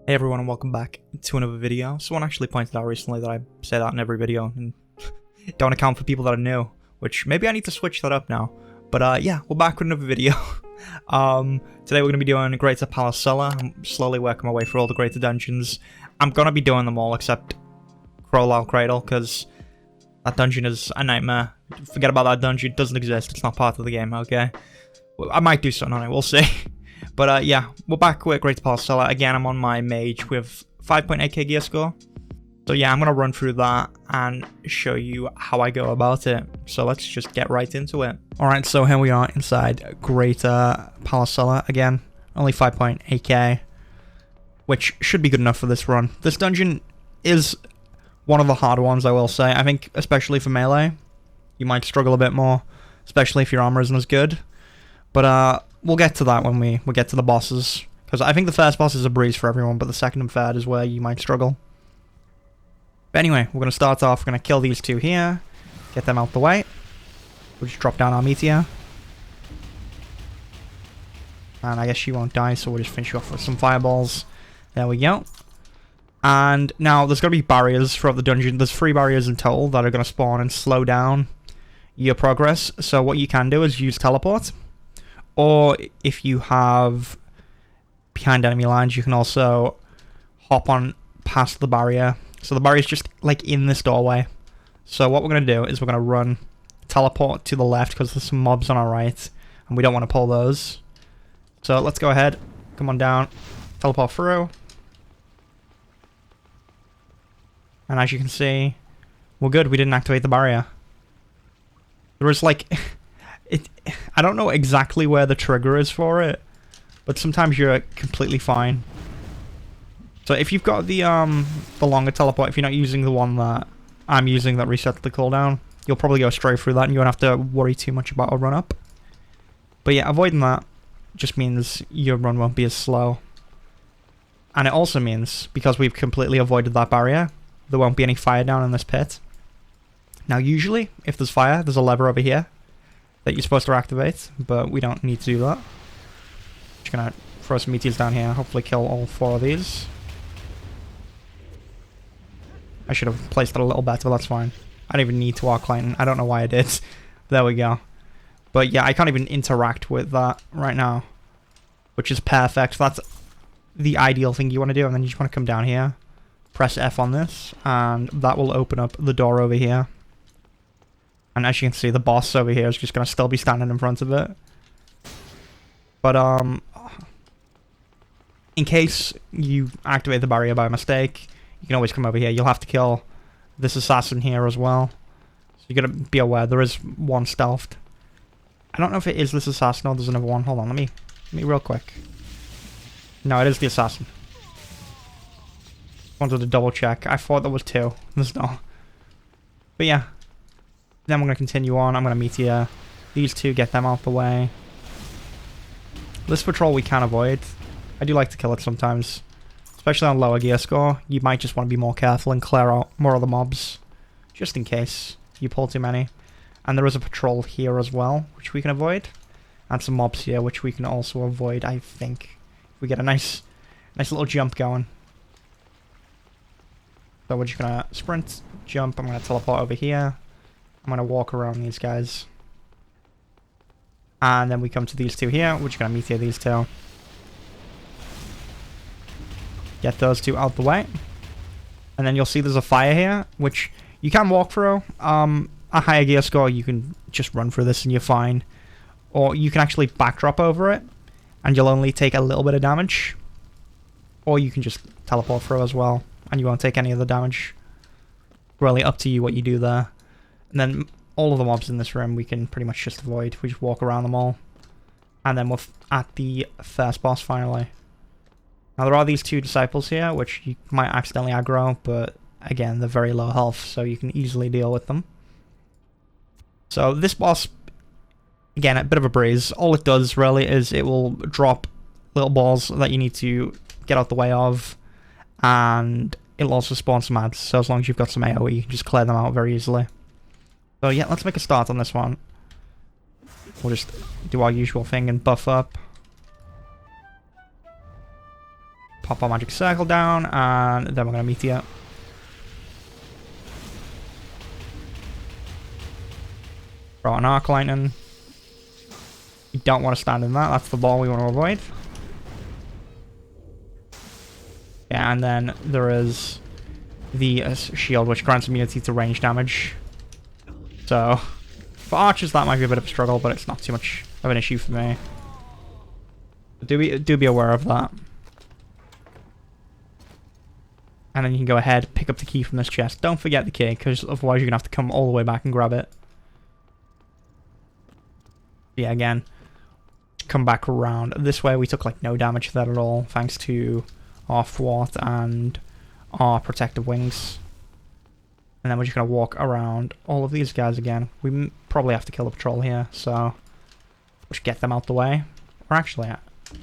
Hey everyone and welcome back to another video. Someone actually pointed out recently that I say that in every video and don't account for people that are new, which maybe I need to switch that up now. But yeah, we're back with another video. Today we're going to be doing Greater Palace Cellar. I'm slowly working my way through all the greater dungeons. I'm going to be doing them all except Crowlal Cradle because that dungeon is a nightmare. Forget about that dungeon, it doesn't exist, it's not part of the game, okay? I might do something on it, we'll see. But yeah, we're back with Greater Palace Cellar. Again, I'm on my mage with 5.8k gear score. So yeah, I'm going to run through that and show you how I go about it. So let's just get right into it. Alright, so here we are inside Greater Palace Cellar. Again, only 5.8k, which should be good enough for this run. This dungeon is one of the harder ones, I will say. I think especially for melee, you might struggle a bit more, especially if your armor isn't as good. But we'll get to that when we get to the bosses, because I think the first boss is a breeze for everyone, but the second and third is where you might struggle. But anyway, we're going to start off, we're going to kill these two here, get them out the way. We'll just drop down our meteor. And I guess she won't die, so we'll just finish off with some fireballs. There we go. And now there's going to be barriers throughout the dungeon. There's 3 barriers in total that are going to spawn and slow down your progress. So what you can do is use teleport. Or if you have behind enemy lines, you can also hop on past the barrier. So the barrier is just like in this doorway. So what we're going to do is we're going to run teleport to the left because there's some mobs on our right. And we don't want to pull those. So let's go ahead. Come on down. Teleport through. And as you can see, we're good. We didn't activate the barrier. There was like... I don't know exactly where the trigger is for it, but sometimes you're completely fine. So if you've got the longer teleport, if you're not using the one that I'm using that resets the cooldown, you'll probably go straight through that and you won't have to worry too much about a run up. But yeah, avoiding that just means your run won't be as slow. And it also means, because we've completely avoided that barrier, there won't be any fire down in this pit. Now usually, if there's fire, there's a lever over here that you're supposed to activate, but we don't need to do that. Just gonna throw some meteors down here, hopefully kill all 4 of these. I should have placed it a little better, but that's fine. I don't even need to arc lightning. I don't know why I did. There we go. But yeah, I can't even interact with that right now, which is perfect. That's the ideal thing you want to do, and then you just want to come down here, press F on this, and that will open up the door over here. And as you can see, the boss over here is just going to still be standing in front of it. But, in case you activate the barrier by mistake, you can always come over here. You'll have to kill this assassin here as well. So you got to be aware, there is one stealthed. I don't know if it is this assassin or there's another one. Hold on, let me real quick. No, it is the assassin. Wanted to double check. I thought there was 2. There's not. But yeah. Then we're going to continue on. I'm going to meteor these 2, get them out the way. This patrol we can avoid. I do like to kill it sometimes. Especially on lower gear score. You might just want to be more careful and clear out more of the mobs. Just in case you pull too many. And there is a patrol here as well, which we can avoid. And some mobs here, which we can also avoid, I think. If we get a nice little jump going. So we're just going to sprint, jump. I'm going to teleport over here. I'm going to walk around these guys. And then we come to these 2 here. We're just going to meteor these 2. Get those 2 out the way. And then you'll see there's a fire here, which you can walk through. A higher gear score, you can just run through this and you're fine. Or you can actually backdrop over it, and you'll only take a little bit of damage. Or you can just teleport through as well, and you won't take any of the damage. Really up to you what you do there. And then all of the mobs in this room we can pretty much just avoid. We just walk around them all. And then we're at the first boss finally. Now there are these 2 disciples here, which you might accidentally aggro, but again, they're very low health, so you can easily deal with them. So this boss, again, a bit of a breeze. All it does really is it will drop little balls that you need to get out the way of. And it'll also spawn some ads, so as long as you've got some AoE, you can just clear them out very easily. So yeah, let's make a start on this one. We'll just do our usual thing and buff up. pop our magic circle down, and then we're going to meteor. Throw an arc lightning. You don't want to stand in that. That's the ball we want to avoid. Yeah, and then there is the shield, which grants immunity to range damage. So, for archers, that might be a bit of a struggle, but it's not too much of an issue for me. But do be aware of that. And then you can go ahead, pick up the key from this chest. Don't forget the key, because otherwise you're going to have to come all the way back and grab it. Yeah, again, come back around. This way we took like no damage to that at all, thanks to our thwart and our protective wings. And then we're just going to walk around all of these guys again. We probably have to kill the patrol here, so let's get them out the way. Or actually,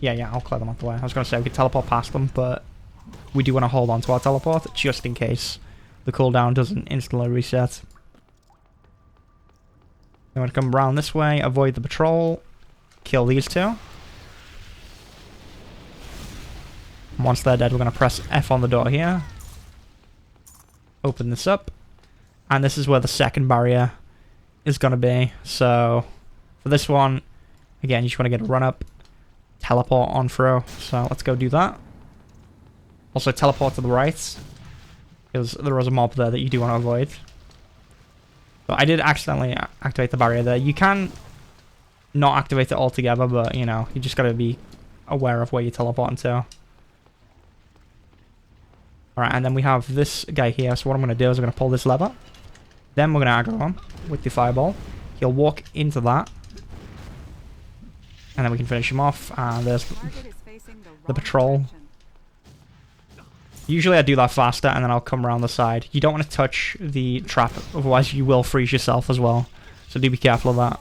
yeah, I'll clear them out the way. I was going to say we could teleport past them, but we do want to hold on to our teleport just in case the cooldown doesn't instantly reset. I'm going to come around this way, avoid the patrol, kill these two. Once they're dead, we're going to press F on the door here. Open this up. And this is where the second barrier is going to be. So, for this one, again, you just want to get a run up, teleport on through. So, let's go do that. Also, teleport to the right, because there was a mob there that you do want to avoid. So, I did accidentally activate the barrier there. You can not activate it altogether, but, you know, you just got to be aware of where you're teleporting to. Alright, and then we have this guy here, so what I'm going to do is I'm going to pull this lever. Then we're going to aggro him with the fireball. He'll walk into that. And then we can finish him off, and there's the patrol. Usually I do that faster, and then I'll come around the side. You don't want to touch the trap, otherwise you will freeze yourself as well. So do be careful of that.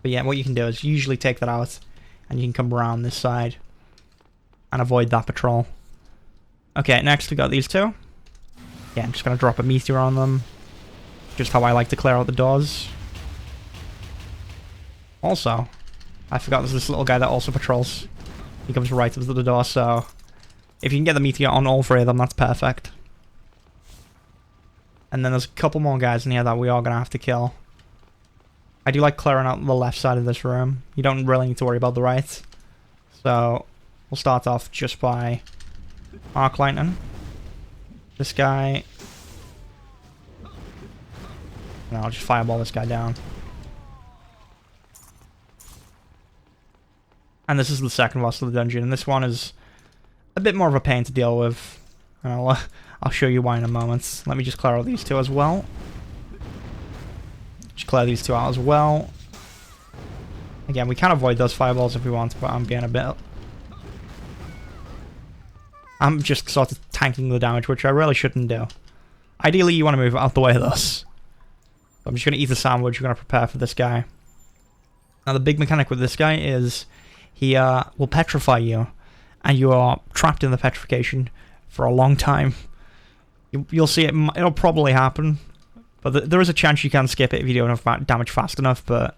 But yeah, what you can do is usually take that out, and you can come around this side and avoid that patrol. Okay, next we got these two. Yeah, I'm just going to drop a meteor on them. Just how I like to clear out the doors. Also, I forgot there's this little guy that also patrols. He comes right up to the door, so if you can get the meteor on all three of them, that's perfect. And then there's a couple more guys in here that we are going to have to kill. I do like clearing out the left side of this room. You don't really need to worry about the right. So, we'll start off just by arc lightning. This guy. And I'll just fireball this guy down. And this is the second boss of the dungeon. And this one is a bit more of a pain to deal with. And I'll show you why in a moment. Let me just clear out these two as well. Just clear these two out as well. Again, we can avoid those fireballs if we want, but I'm being a bit... I'm just sort of tanking the damage, which I really shouldn't do. Ideally, you want to move out the way of this. I'm just going to eat the sandwich. We're going to prepare for this guy. Now, the big mechanic with this guy is he will petrify you, and you are trapped in the petrification for a long time. You'll see it. It'll probably happen, but there is a chance you can skip it if you don't have damage fast enough. But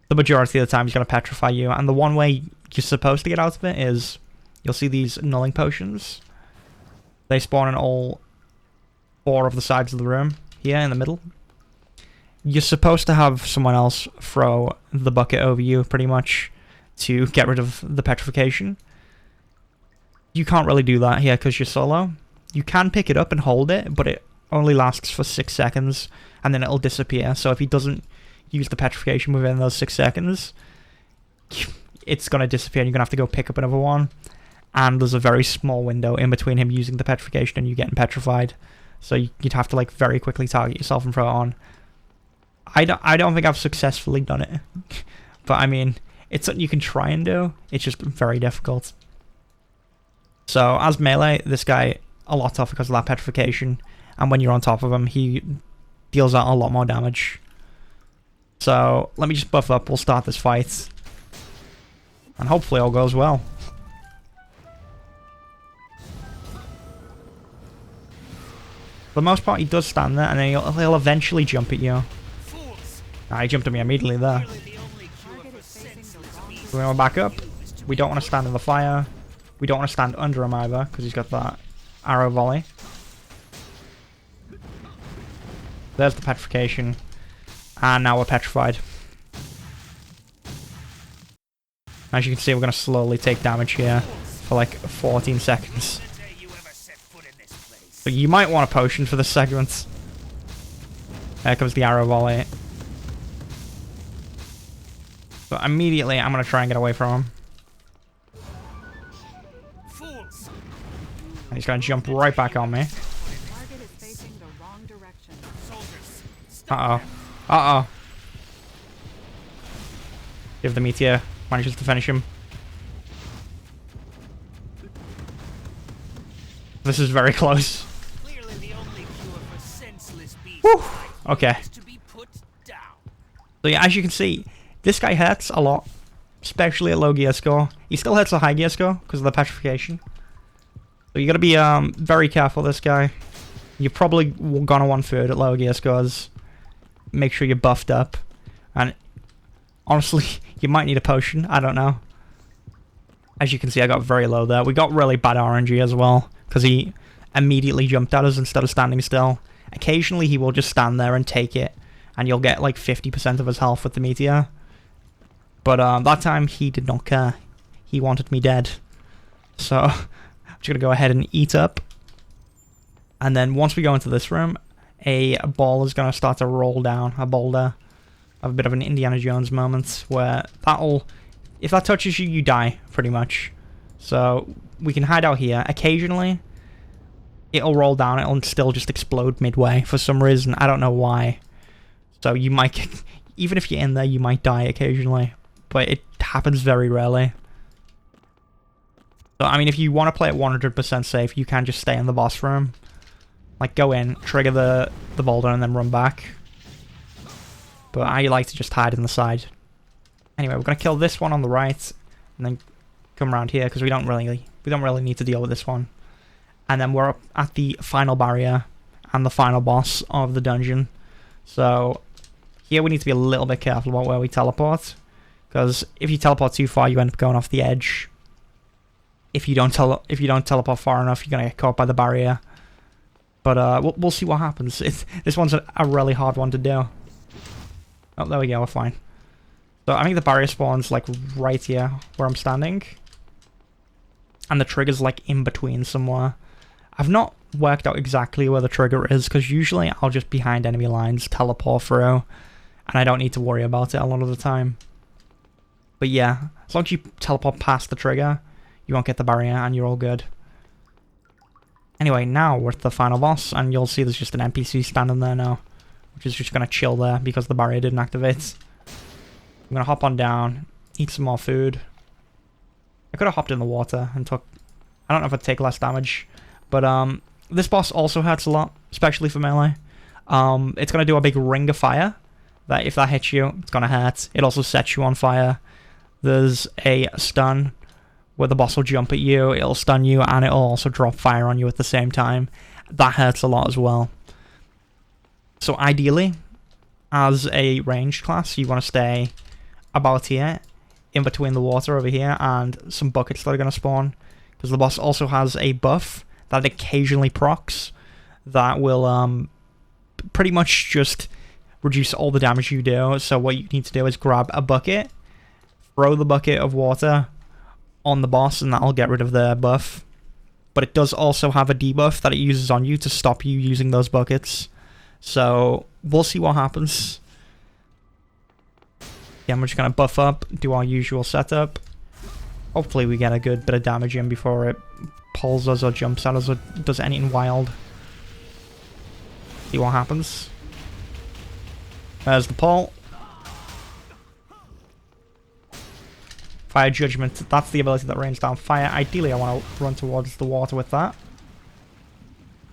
the majority of the time, he's going to petrify you, and the one way you're supposed to get out of it is you'll see these nulling potions. They spawn in all 4 of the sides of the room here in the middle. You're supposed to have someone else throw the bucket over you, pretty much, to get rid of the petrification. You can't really do that here because you're solo. You can pick it up and hold it, but it only lasts for 6 seconds, and then it'll disappear. So if he doesn't use the petrification within those 6 seconds, it's going to disappear, and you're going to have to go pick up another one. And there's a very small window in between him using the petrification and you getting petrified. So you'd have to like very quickly target yourself and throw it on. I don't think I've successfully done it. But I mean, it's something you can try and do. It's just very difficult. So as melee, this guy a lot tougher because of that petrification. And when you're on top of him, he deals out a lot more damage. So let me just buff up. We'll start this fight. And hopefully all goes well. For the most part, he does stand there, and then he'll eventually jump at you. Ah, he jumped at me immediately there. We're going back up. We don't want to stand in the fire. We don't want to stand under him either, because he's got that arrow volley. There's the petrification. And now we're petrified. As you can see, we're going to slowly take damage here for like 14 seconds. So you might want a potion for this segment. There comes the arrow volley. So immediately, I'm going to try and get away from him. And he's going to jump right back on me. Uh-oh. Uh-oh. Give the meteor. Manages to finish him. This is very close. Whew. Okay. So yeah, as you can see, this guy hurts a lot. Especially at low gear score. He still hurts a high gear score because of the petrification. So you gotta be very careful with this guy. You're probably gonna want food at low gear scores. Make sure you're buffed up. And honestly, you might need a potion. I don't know. As you can see, I got very low there. We got really bad RNG as well, because he immediately jumped at us instead of standing still. Occasionally, he will just stand there and take it, and you'll get like 50% of his health with the meteor. But that time, he did not care. He wanted me dead. So, I'm just going to go ahead and eat up. And then once we go into this room, a ball is going to start to roll down, a boulder. Have a bit of an Indiana Jones moment where if that touches you, you die, pretty much. So, we can hide out here. Occasionally, it'll roll down, it'll still just explode midway for some reason. I don't know why. So, you might, even if you're in there, you might die occasionally. But it happens very rarely. So, I mean, if you want to play it 100% safe, you can just stay in the boss room. Like, go in, trigger the boulder, and then run back. But I like to just hide in the side. Anyway, we're going to kill this one on the right, and then come around here, because we don't really need to deal with this one. And then we're up at the final barrier, and the final boss of the dungeon. So, here we need to be a little bit careful about where we teleport. Because if you teleport too far, you end up going off the edge. If you don't teleport far enough, you're going to get caught by the barrier. But we'll see what happens. This one's a really hard one to do. Oh, there we go, we're fine. So I think the barrier spawns like right here where I'm standing. And the trigger's like in between somewhere. I've not worked out exactly where the trigger is, because usually I'll just behind enemy lines teleport through. And I don't need to worry about it a lot of the time. But yeah, as long as you teleport past the trigger, you won't get the barrier and you're all good. Anyway, now we're at the final boss, and you'll see there's just an NPC standing there now, which is just going to chill there because the barrier didn't activate. I'm going to hop on down, eat some more food. I could have hopped in the water and took... I don't know if I'd take less damage, but this boss also hurts a lot, especially for melee. It's going to do a big ring of fire, that if that hits you, it's going to hurt. It also sets you on fire. There's a stun where the boss will jump at you, it'll stun you, and it'll also drop fire on you at the same time. That hurts a lot as well. So ideally, as a ranged class, you want to stay about here, in between the water over here, and some buckets that are going to spawn. Because the boss also has a buff that occasionally procs, that will pretty much just reduce all the damage you do. So what you need to do is grab a bucket, throw the bucket of water on the boss, and that'll get rid of the buff. But it does also have a debuff that it uses on you to stop you using those buckets. So we'll see what happens. Yeah, I'm just going to buff up, do our usual setup. Hopefully we get a good bit of damage in before it pulls us or jumps at us or does anything wild. See what happens. There's the pull. Fire Judgment, that's the ability that rains down fire. Ideally, I want to run towards the water with that.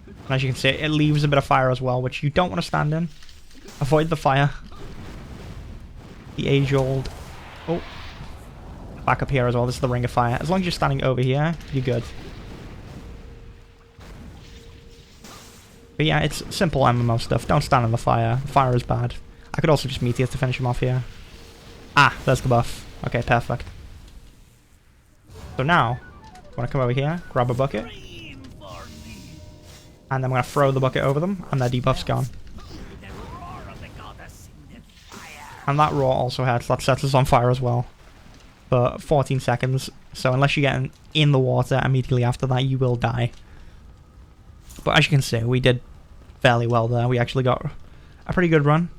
And as you can see, it leaves a bit of fire as well, which you don't want to stand in. Avoid the fire. The age-old... Oh. Back up here as well, this is the Ring of Fire. As long as you're standing over here, you're good. But yeah, it's simple MMO stuff. Don't stand in the fire. The fire is bad. I could also just meteor to finish him off here. Ah, there's the buff. Okay, perfect. So now, Want to come over here, grab a bucket, and then I'm going to throw the bucket over them, and their debuff's gone. And that roar also hurts, that sets us on fire as well. For 14 seconds, so unless you get in the water immediately after that, you will die. But as you can see, we did fairly well there. We actually got a pretty good run.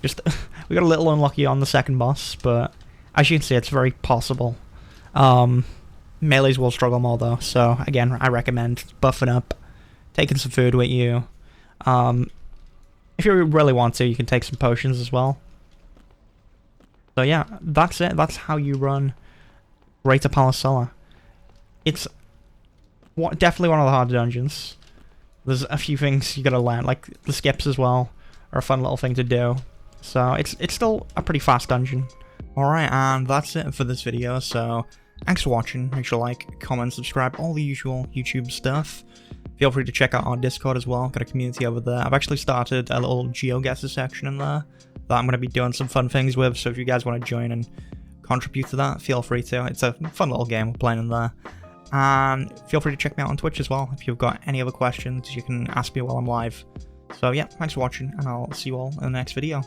Just we got a little unlucky on the second boss, but as you can see, it's very possible. Melees will struggle more though, so again, I recommend buffing up, taking some food with you. If you really want to, you can take some potions as well. So yeah, that's it. That's how you run Greater Palace Cellar. It's definitely one of the harder dungeons. There's a few things you gotta learn, like the skips as well are a fun little thing to do. So it's still a pretty fast dungeon. Alright, and that's it for this video, so thanks for watching. Make sure to like, comment, subscribe, all the usual YouTube stuff. Feel free to check out our Discord as well, got a community over there. I've actually started a little GeoGuessr section in there that I'm going to be doing some fun things with, so if you guys want to join and contribute to that, feel free to. It's a fun little game we're playing in there. And feel free to check me out on Twitch as well. If you've got any other questions, you can ask me while I'm live. So yeah, thanks for watching, and I'll see you all in the next video.